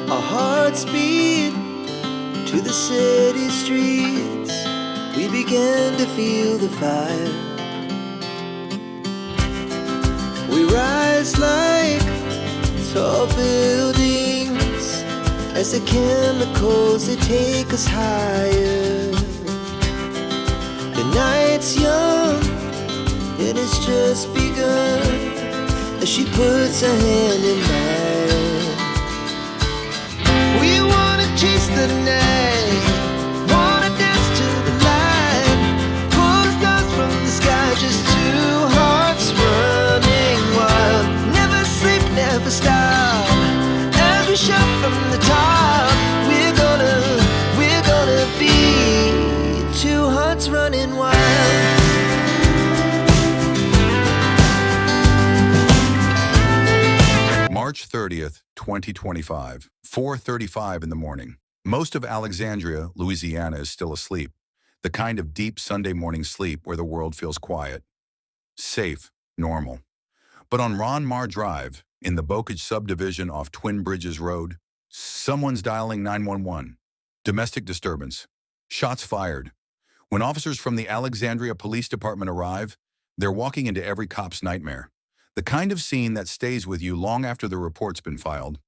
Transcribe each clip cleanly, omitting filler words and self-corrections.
Our hearts beat to the city streets. We began to feel the fire. We rise like tall buildings as the chemicals, they take us higher. The night's young and it's just begun as she puts her hand in mine. We wanna chase the night, wanna dance to the light, pull stars from the sky, just two hearts running wild. Never sleep, never stop, as we shout from the top. We're gonna be two hearts running wild. March 30th, 2025, 4:35 in the morning. Most of Alexandria, Louisiana is still asleep, the kind of deep Sunday morning sleep where the world feels quiet, safe, normal. But on Ron Mar Drive, in the Bocage subdivision off Twin Bridges Road, someone's dialing 911. Domestic disturbance. Shots fired. When officers from the Alexandria Police Department arrive, they're walking into every cop's nightmare. The kind of scene that stays with you long after the report's been filed.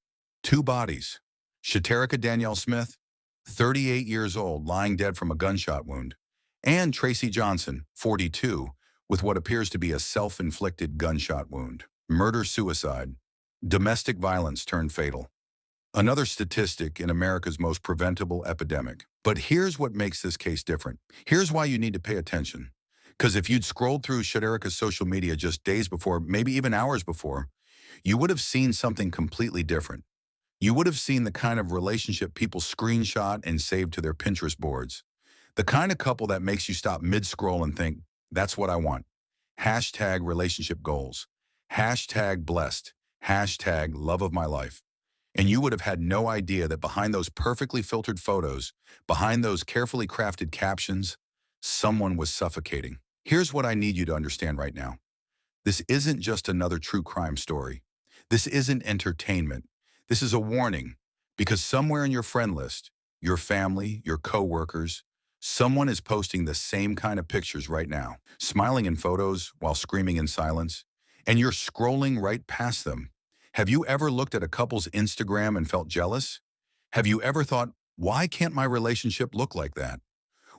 Two bodies. Shaterica Danielle Smith, 38 years old, lying dead from a gunshot wound, and Tracy Johnson, 42, with what appears to be a self-inflicted gunshot wound. Murder-suicide. Domestic violence turned fatal. Another statistic in America's most preventable epidemic. But here's what makes this case different. Here's why you need to pay attention. Because if you'd scrolled through Shaterica's social media just days before, maybe even hours before, you would have seen something completely different. You would have seen the kind of relationship people screenshot and save to their Pinterest boards. The kind of couple that makes you stop mid-scroll and think, that's what I want. Hashtag relationship goals. Hashtag blessed. Hashtag love of my life. And you would have had no idea that behind those perfectly filtered photos, behind those carefully crafted captions, someone was suffocating. Here's what I need you to understand right now. This isn't just another true crime story. This isn't entertainment. This is a warning, because somewhere in your friend list, your family, your coworkers, someone is posting the same kind of pictures right now, smiling in photos while screaming in silence, and you're scrolling right past them. Have you ever looked at a couple's Instagram and felt jealous? Have you ever thought, why can't my relationship look like that?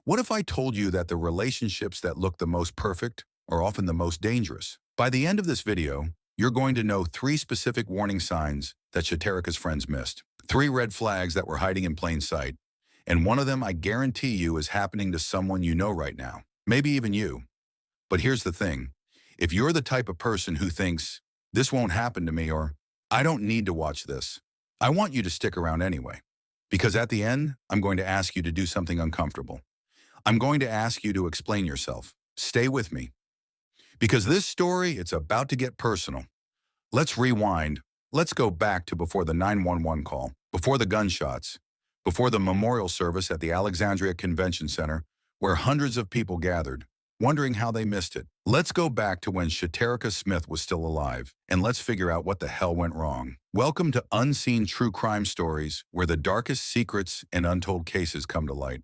What if I told you that the relationships that look the most perfect are often the most dangerous? By the end of this video, you're going to know 3 specific warning signs that Shaterica's friends missed. 3 red flags that were hiding in plain sight. And one of them, I guarantee you, is happening to someone you know right now. Maybe even you. But here's the thing. If you're the type of person who thinks, this won't happen to me, or I don't need to watch this, I want you to stick around anyway. Because at the end, I'm going to ask you to do something uncomfortable. I'm going to ask you to explain yourself. Stay with me. Because this story, it's about to get personal. Let's rewind. Let's go back to before the 911 call, before the gunshots, before the memorial service at the Alexandria Convention Center, where hundreds of people gathered, wondering how they missed it. Let's go back to when Shaterica Smith was still alive, and let's figure out what the hell went wrong. Welcome to Unseen True Crime Stories, where the darkest secrets and untold cases come to light.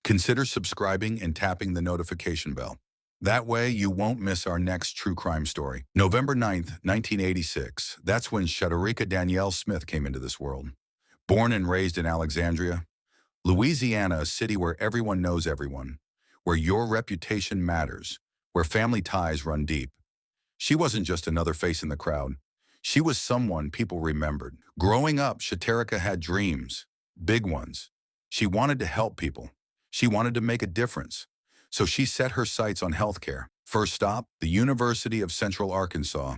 Consider subscribing and tapping the notification bell. That way, you won't miss our next true crime story. November 9th, 1986. That's when Shaterica Danielle Smith came into this world. Born and raised in Alexandria, Louisiana, a city where everyone knows everyone, where your reputation matters, where family ties run deep. She wasn't just another face in the crowd. She was someone people remembered. Growing up, Shaterica had dreams, big ones. She wanted to help people. She wanted to make a difference. So she set her sights on healthcare. First stop, the University of Central Arkansas.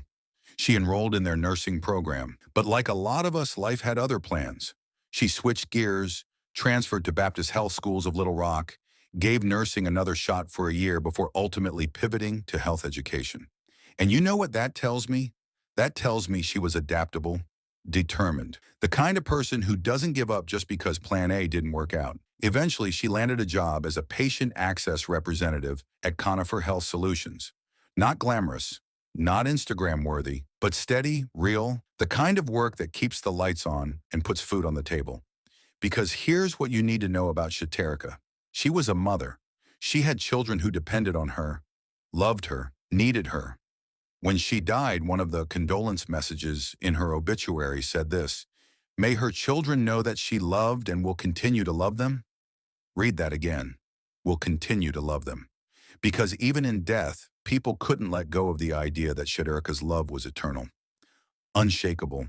She enrolled in their nursing program. But like a lot of us, life had other plans. She switched gears, transferred to Baptist Health Schools of Little Rock, gave nursing another shot for a year before ultimately pivoting to health education. And you know what that tells me? That tells me she was adaptable, determined. The kind of person who doesn't give up just because plan A didn't work out. Eventually, she landed a job as a patient access representative at Conifer Health Solutions. Not glamorous, not Instagram-worthy, but steady, real, The kind of work that keeps the lights on and puts food on the table. Because here's what you need to know about Shaterika. She was a mother. She had children who depended on her, loved her, needed her. When she died, one of the condolence messages in her obituary said this: "May her children know that she loved and will continue to love them." Read that again. Will continue to love them. Because even in death, people couldn't let go of the idea that Shaterika's love was eternal, unshakable,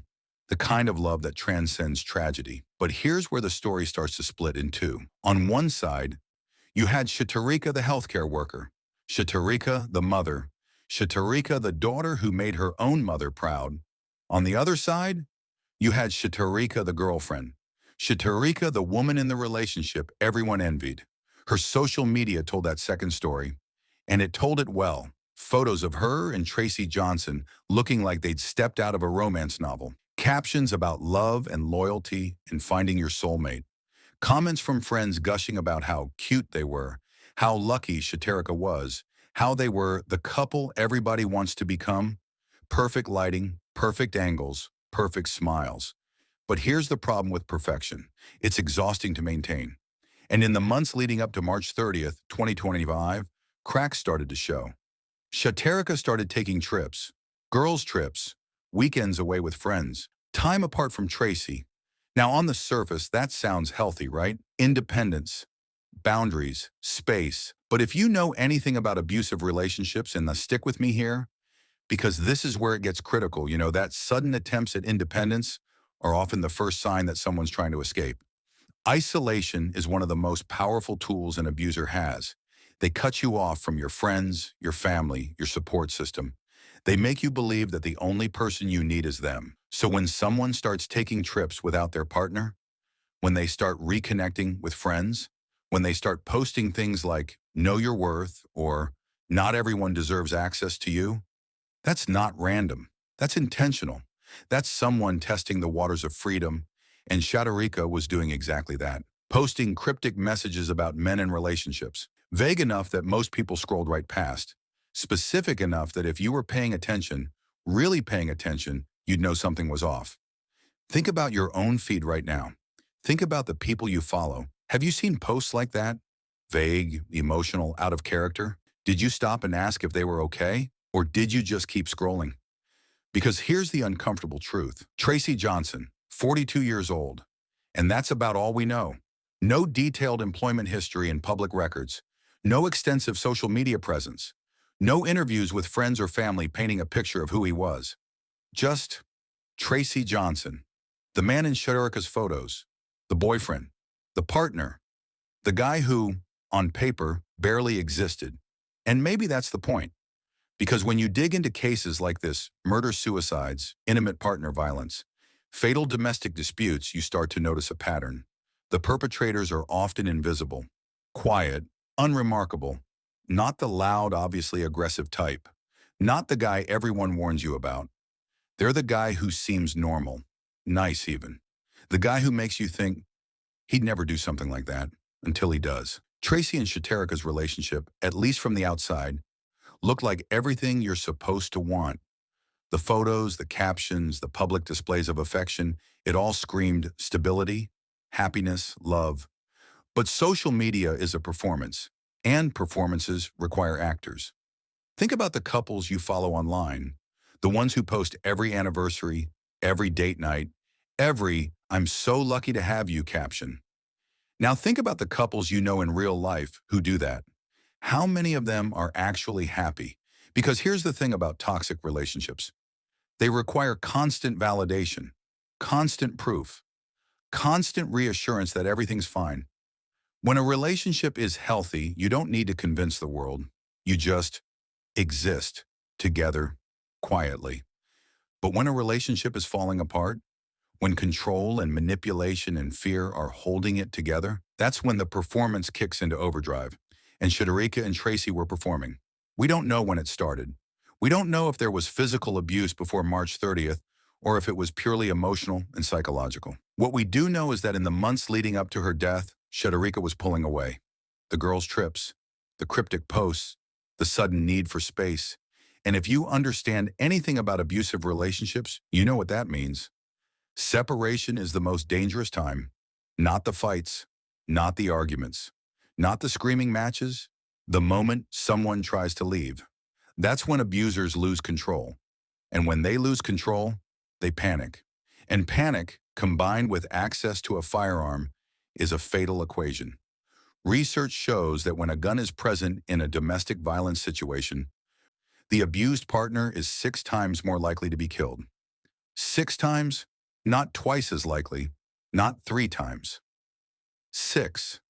the kind of love that transcends tragedy. But here's where the story starts to split in two. On one side, you had Shaterika, the healthcare worker, Shaterika, the mother, Shaterika, the daughter who made her own mother proud. On the other side, you had Shaterika, the girlfriend, Shaterika, the woman in the relationship everyone envied. Her social media told that second story, and it told it well. Photos of her and Tracy Johnson looking like they'd stepped out of a romance novel. Captions about love and loyalty and finding your soulmate. Comments from friends gushing about how cute they were, how lucky Shaterika was, how they were the couple everybody wants to become. Perfect lighting, perfect angles, perfect smiles. But here's the problem with perfection. It's exhausting to maintain. And in the months leading up to March 30th, 2025, cracks started to show. Shaterika started taking trips, girls' trips, weekends away with friends, time apart from Tracy. Now, on the surface, that sounds healthy, right? Independence, boundaries, space. But if you know anything about abusive relationships, and stick with me here, because this is where it gets critical, that sudden attempts at independence are often the first sign that someone's trying to escape. Isolation is one of the most powerful tools an abuser has. They cut you off from your friends, your family, your support system. They make you believe that the only person you need is them. So when someone starts taking trips without their partner, when they start reconnecting with friends, when they start posting things like "know your worth" or "not everyone deserves access to you," that's not random. That's intentional. That's someone testing the waters of freedom, and Shaterika was doing exactly that, posting cryptic messages about men and relationships, vague enough that most people scrolled right past, specific enough that if you were paying attention, really paying attention, you'd know something was off. Think about your own feed right now. Think about the people you follow. Have you seen posts like that? Vague, emotional, out of character? Did you stop and ask if they were okay? Or did you just keep scrolling? Because here's the uncomfortable truth. Tracy Johnson, 42 years old. And that's about all we know. No detailed employment history and public records. No extensive social media presence. No interviews with friends or family painting a picture of who he was. Just Tracy Johnson, the man in Shaterika's photos, the boyfriend, the partner, the guy who, on paper, barely existed. And maybe that's the point. Because when you dig into cases like this, murder-suicides, intimate partner violence, fatal domestic disputes, you start to notice a pattern. The perpetrators are often invisible, quiet, unremarkable, not the loud, obviously aggressive type, not the guy everyone warns you about. They're the guy who seems normal, nice even. The guy who makes you think he'd never do something like that until he does. Tracy and Shaterika's relationship, at least from the outside, looked like everything you're supposed to want. The photos, the captions, the public displays of affection, it all screamed stability, happiness, love. But social media is a performance, and performances require actors. Think about the couples you follow online, the ones who post every anniversary, every date night, every "I'm so lucky to have you" caption. Now think about the couples you know in real life who do that. How many of them are actually happy? Because here's the thing about toxic relationships. They require constant validation, constant proof, constant reassurance that everything's fine. When a relationship is healthy, you don't need to convince the world. You just exist together quietly. But when a relationship is falling apart, when control and manipulation and fear are holding it together, that's when the performance kicks into overdrive. And Shaterika and Tracy were performing. We don't know when it started. We don't know if there was physical abuse before March 30th or if it was purely emotional and psychological. What we do know is that in the months leading up to her death, Shaterika was pulling away. The girls' trips, the cryptic posts, the sudden need for space. And if you understand anything about abusive relationships, you know what that means. Separation is the most dangerous time. Not the fights, not the arguments, not the screaming matches, the moment someone tries to leave. That's when abusers lose control. And when they lose control, they panic. And panic, combined with access to a firearm, is a fatal equation. Research shows that when a gun is present in a domestic violence situation, the abused partner is 6 times more likely to be killed. 6 times? Not twice as likely, not 3 times. 6.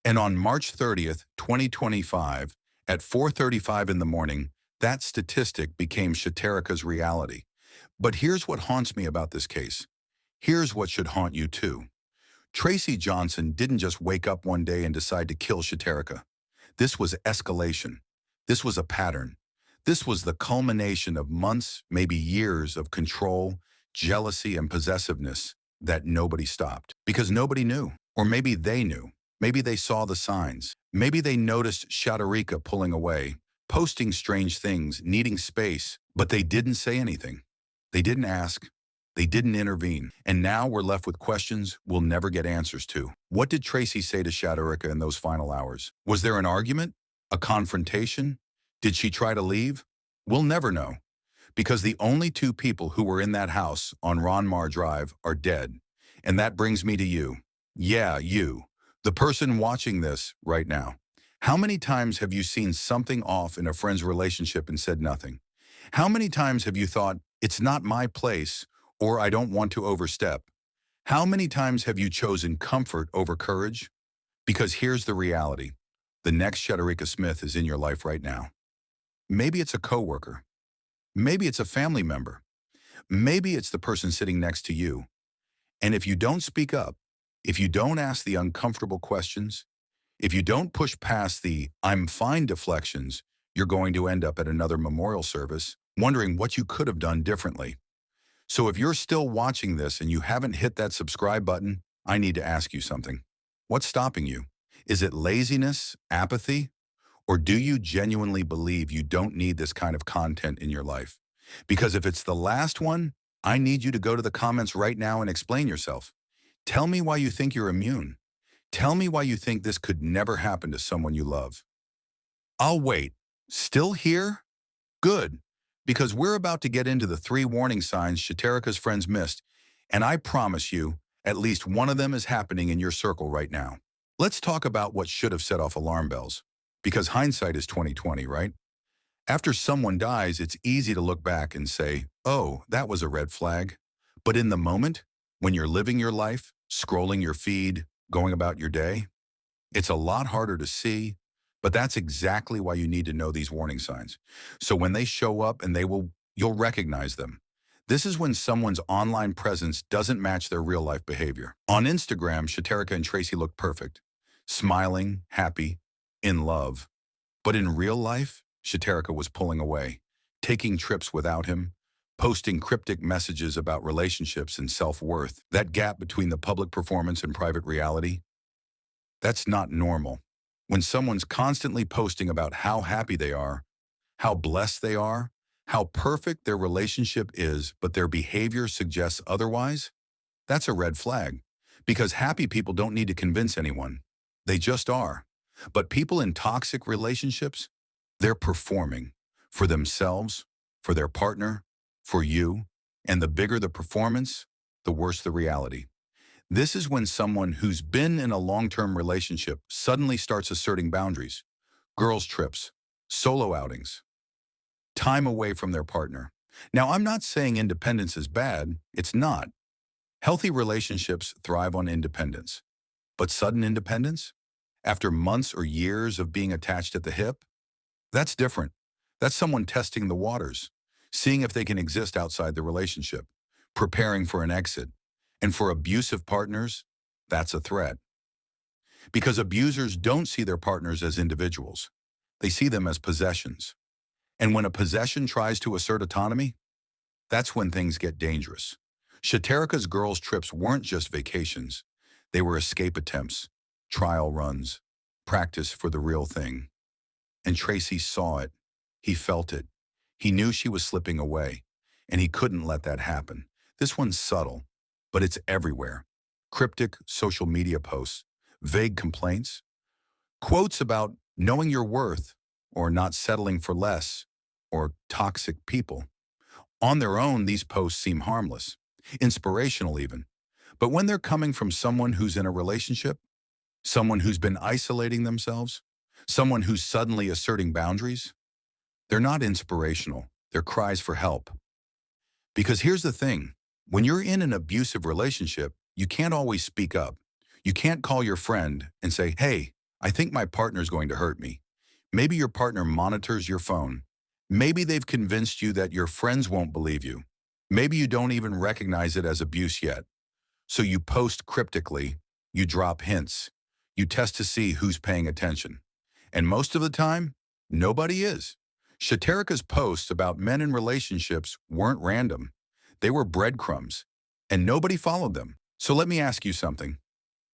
And on March 30th, 2025, at 4:35 in the morning, that statistic became Shaterika's reality. But here's what haunts me about this case. Here's what should haunt you too. Tracy Johnson didn't just wake up one day and decide to kill Shaterika. This was escalation. This was a pattern. This was the culmination of months, maybe years of control, jealousy, and possessiveness that nobody stopped. Because nobody knew. Or maybe they knew. Maybe they saw the signs. Maybe they noticed Shaterika pulling away, posting strange things, needing space, but they didn't say anything. They didn't ask. They didn't intervene. And now we're left with questions we'll never get answers to. What did Tracy say to Shaterika in those final hours? Was there an argument? A confrontation? Did she try to leave? We'll never know. Because the only 2 people who were in that house on Ronmar Drive are dead. And that brings me to you. Yeah, you. The person watching this right now. How many times have you seen something off in a friend's relationship and said nothing? How many times have you thought, it's not my place, or I don't want to overstep? How many times have you chosen comfort over courage? Because here's the reality. The next Shaterika Smith is in your life right now. Maybe it's a coworker. Maybe it's a family member. Maybe it's the person sitting next to you. And if you don't speak up, if you don't ask the uncomfortable questions, if you don't push past the "I'm fine" deflections, you're going to end up at another memorial service wondering what you could have done differently. So if you're still watching this and you haven't hit that subscribe button, I need to ask you something. What's stopping you? Is it laziness, apathy? Or do you genuinely believe you don't need this kind of content in your life? Because if it's the last one, I need you to go to the comments right now and explain yourself. Tell me why you think you're immune. Tell me why you think this could never happen to someone you love. I'll wait. Still here? Good. Because we're about to get into the 3 warning signs Shaterika's friends missed, and I promise you, at least one of them is happening in your circle right now. Let's talk about what should have set off alarm bells. Because hindsight is 20/20, right? After someone dies, it's easy to look back and say, oh, that was a red flag. But in the moment, when you're living your life, scrolling your feed, going about your day, it's a lot harder to see, but that's exactly why you need to know these warning signs. So when they show up and you'll recognize them. This is when someone's online presence doesn't match their real life behavior. On Instagram, Shaterika and Tracy look perfect, smiling, happy, in love. But in real life, Shaterika was pulling away, taking trips without him, posting cryptic messages about relationships and self-worth. That gap between the public performance and private reality, that's not normal. When someone's constantly posting about how happy they are, how blessed they are, how perfect their relationship is, but their behavior suggests otherwise, that's a red flag. Because happy people don't need to convince anyone. They just are. But people in toxic relationships, they're performing for themselves, for their partner, for you, and the bigger the performance, the worse the reality. This is when someone who's been in a long-term relationship suddenly starts asserting boundaries. Girls' trips, solo outings, time away from their partner. Now, I'm not saying independence is bad. It's not. Healthy relationships thrive on independence. But sudden independence? After months or years of being attached at the hip? That's different. That's someone testing the waters, seeing if they can exist outside the relationship, preparing for an exit. And for abusive partners, that's a threat. Because abusers don't see their partners as individuals. They see them as possessions. And when a possession tries to assert autonomy, that's when things get dangerous. Shaterika's girls' trips weren't just vacations. They were escape attempts, trial runs, practice for the real thing. And Tracy saw it. He felt it. He knew she was slipping away, and he couldn't let that happen. This one's subtle, but it's everywhere. Cryptic social media posts, vague complaints, quotes about knowing your worth or not settling for less, or toxic people. On their own, these posts seem harmless, inspirational even. But when they're coming from someone who's in a relationship, someone who's been isolating themselves, someone who's suddenly asserting boundaries, they're not inspirational. They're cries for help. Because here's the thing, when you're in an abusive relationship, you can't always speak up. You can't call your friend and say, hey, I think my partner's going to hurt me. Maybe your partner monitors your phone. Maybe they've convinced you that your friends won't believe you. Maybe you don't even recognize it as abuse yet. So you post cryptically, you drop hints, you test to see who's paying attention. And most of the time, nobody is. Shaterika's posts about men in relationships weren't random. They were breadcrumbs, and nobody followed them. So let me ask you something.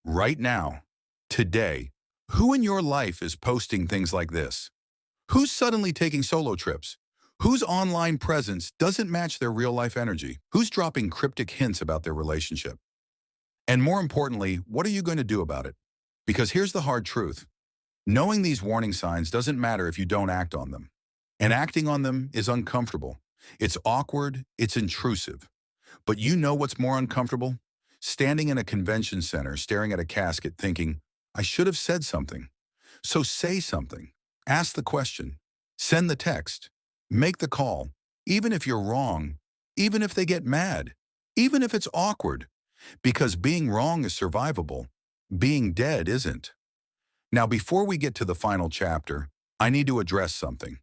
Right now, today, who in your life is posting things like this? Who's suddenly taking solo trips? Whose online presence doesn't match their real-life energy? Who's dropping cryptic hints about their relationship? And more importantly, what are you going to do about it? Because here's the hard truth. Knowing these warning signs doesn't matter if you don't act on them. And acting on them is uncomfortable. It's awkward, it's intrusive. But you know what's more uncomfortable? Standing in a convention center, staring at a casket, thinking, I should have said something. So say something. Ask the question. Send the text. Make the call. Even if you're wrong. Even if they get mad. Even if it's awkward. Because being wrong is survivable. Being dead isn't. Now, before we get to the final chapter, I need to address something.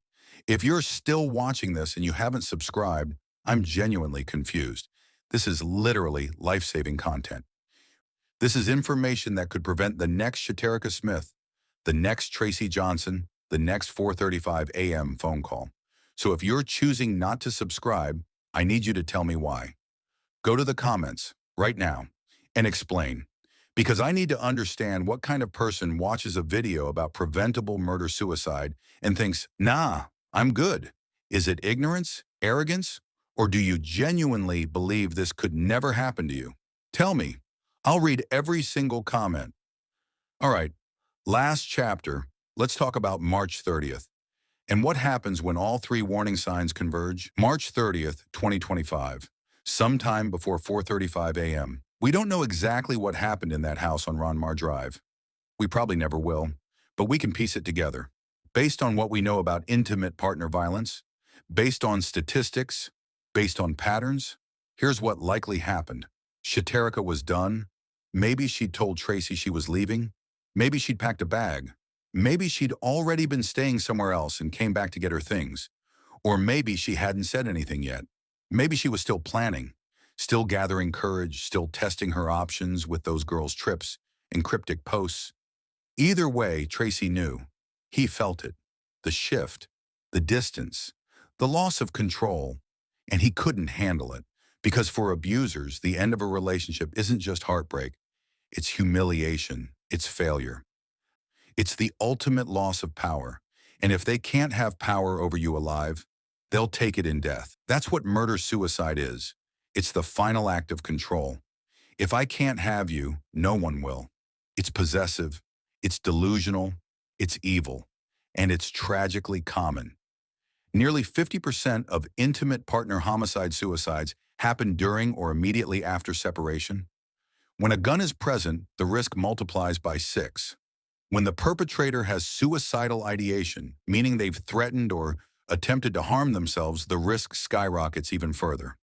If you're still watching this and you haven't subscribed, I'm genuinely confused. This is literally life-saving content. This is information that could prevent the next Shaterika Smith, the next Tracy Johnson, the next 4:35 a.m. phone call. So if you're choosing not to subscribe, I need you to tell me why. Go to the comments right now and explain. Because I need to understand what kind of person watches a video about preventable murder-suicide and thinks, nah, I'm good. Is it ignorance, arrogance, or do you genuinely believe this could never happen to you? Tell me. I'll read every single comment. All right, last chapter, let's talk about March 30th. And what happens when all three warning signs converge? March 30th, 2025, sometime before 4:35 a.m. We don't know exactly what happened in that house on Ronmar Drive. We probably never will, but we can piece it together. Based on what we know about intimate partner violence, based on statistics, based on patterns, here's what likely happened. Shaterika was done. Maybe she'd told Tracy she was leaving. Maybe she'd packed a bag. Maybe she'd already been staying somewhere else and came back to get her things. Or maybe she hadn't said anything yet. Maybe she was still planning, still gathering courage, still testing her options with those girls' trips and cryptic posts. Either way, Tracy knew. He felt it. The shift, the distance, the loss of control, and he couldn't handle it. Because for abusers, the end of a relationship isn't just heartbreak. It's humiliation. It's failure. It's the ultimate loss of power. And if they can't have power over you alive, they'll take it in death. That's what murder-suicide is. It's the final act of control. If I can't have you, no one will. It's possessive. It's delusional. It's evil. And it's tragically common. Nearly 50% of intimate partner homicide-suicides happen during or immediately after separation. When a gun is present, the risk multiplies by 6. When the perpetrator has suicidal ideation, meaning they've threatened or attempted to harm themselves, the risk skyrockets even further.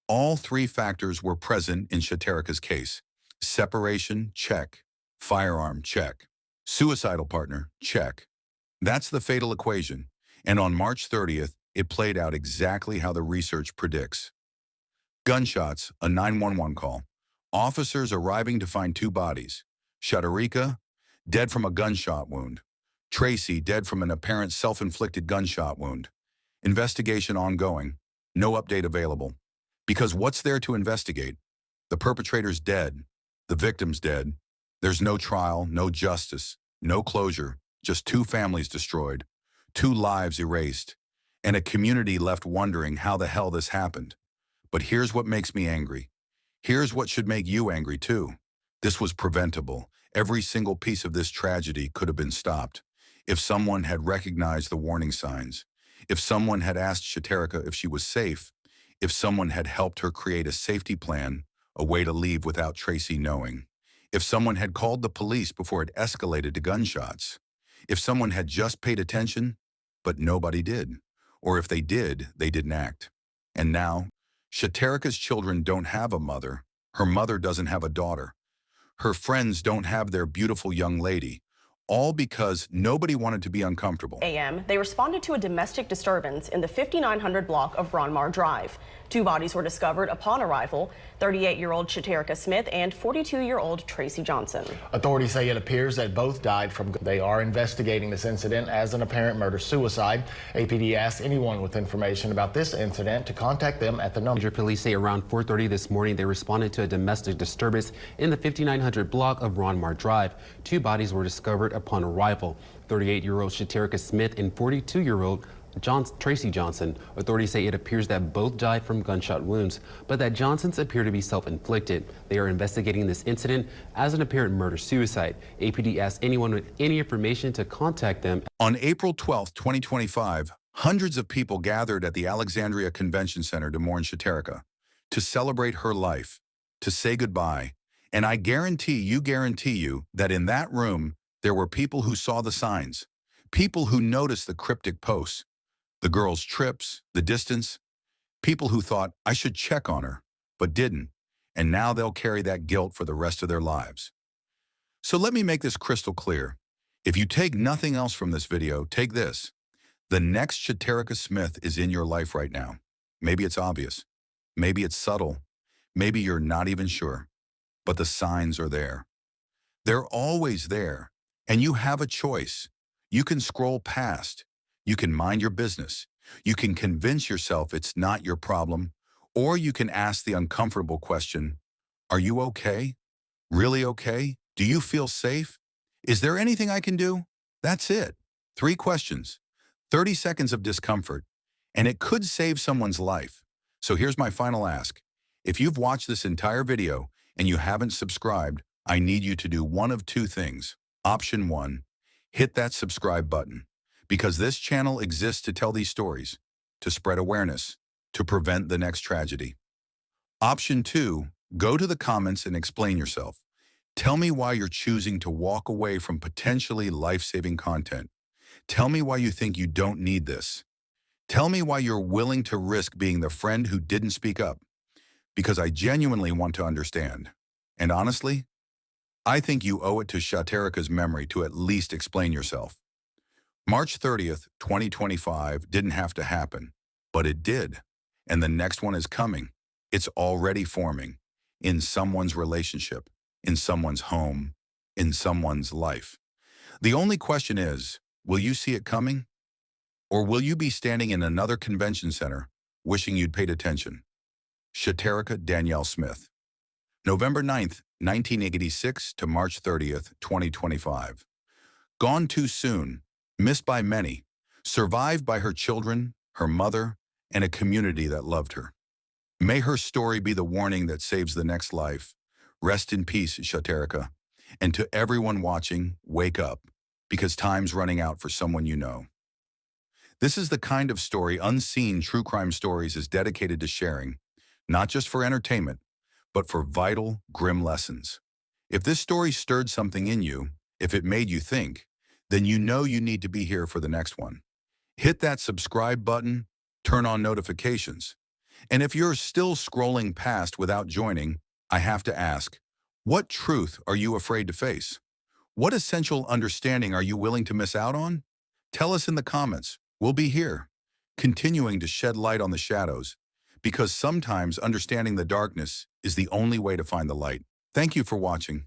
All three factors were present in Shaterika's case. Separation, check. Firearm, check. Suicidal partner, check. That's the fatal equation. And on March 30th, it played out exactly how the research predicts. Gunshots, a 911 call. Officers arriving to find 2 bodies. Shaterika, dead from a gunshot wound. Tracy, dead from an apparent self-inflicted gunshot wound. Investigation ongoing. No update available. Because what's there to investigate? The perpetrator's dead. The victim's dead. There's no trial, no justice, no closure. Just 2 families destroyed. 2 lives erased. and a community left wondering how the hell this happened. But here's what makes me angry. Here's what should make you angry too. This was preventable. Every single piece of this tragedy could have been stopped. If someone had recognized the warning signs, if someone had asked Shaterika if she was safe, if someone had helped her create a safety plan, a way to leave without Tracy knowing, if someone had called the police before it escalated to gunshots, if someone had just paid attention, but nobody did, or if they did, they didn't act. And now, Shaterika's children don't have a mother. Her mother doesn't have a daughter. Her friends don't have their beautiful young lady, all because nobody wanted to be uncomfortable. A.M., they responded to a domestic disturbance in the 5900 block of Ronmar Drive. 2 bodies were discovered upon arrival, 38-year-old Shaterika Smith and 42-year-old Tracy Johnson. Authorities say it appears that both died from. They are investigating this incident as an apparent murder-suicide. APD asked anyone with information about this incident to contact them at the number. Police say around 4:30 this morning they responded to a domestic disturbance in the 5900 block of Ronmar Drive. 2 bodies were discovered upon arrival, 38-year-old Shaterika Smith and 42-year-old Tracy Johnson. Authorities say it appears that both died from gunshot wounds, but that Johnson's appear to be self-inflicted. They are investigating this incident as an apparent murder-suicide. APD asked anyone with any information to contact them. On April 12, 2025, hundreds of people gathered at the Alexandria Convention Center to mourn Shaterika, to celebrate her life, to say goodbye. And I guarantee you that in that room, there were people who saw the signs, people who noticed the cryptic posts, the girl's trips, the distance, people who thought, I should check on her, but didn't, and now they'll carry that guilt for the rest of their lives. So let me make this crystal clear. If you take nothing else from this video, take this. The next Shaterika Smith is in your life right now. Maybe it's obvious. Maybe it's subtle. Maybe you're not even sure. But the signs are there. They're always there. And you have a choice. You can scroll past. You can mind your business. You can convince yourself it's not your problem. Or you can ask the uncomfortable question, are you okay? Really okay? Do you feel safe? Is there anything I can do? That's it. 3 questions, 30 seconds of discomfort, and it could save someone's life. So here's my final ask. If you've watched this entire video and you haven't subscribed, I need you to do one of 2 things. Option 1, hit that subscribe button, because this channel exists to tell these stories, to spread awareness, to prevent the next tragedy. Option 2, go to the comments and explain yourself. Tell me why you're choosing to walk away from potentially life-saving content. Tell me why you think you don't need this. Tell me why you're willing to risk being the friend who didn't speak up, because I genuinely want to understand. And honestly, I think you owe it to Shaterika's memory to at least explain yourself. March 30th, 2025 didn't have to happen, but it did. And the next one is coming. It's already forming in someone's relationship, in someone's home, in someone's life. The only question is, will you see it coming? Or will you be standing in another convention center wishing you'd paid attention? Shaterika Danielle Smith. November 9th, 1986 to March 30th, 2025. Gone too soon, missed by many, survived by her children, her mother, and a community that loved her. May her story be the warning that saves the next life. Rest in peace, Shaterika. And to everyone watching, wake up, because time's running out for someone you know. This is the kind of story Unseen True Crime Stories is dedicated to sharing, not just for entertainment, but for vital, grim lessons. If this story stirred something in you, if it made you think, then you know you need to be here for the next one. Hit that subscribe button, turn on notifications. And if you're still scrolling past without joining, I have to ask, what truth are you afraid to face? What essential understanding are you willing to miss out on? Tell us in the comments. We'll be here, continuing to shed light on the shadows, because sometimes understanding the darkness is the only way to find the light. Thank you for watching.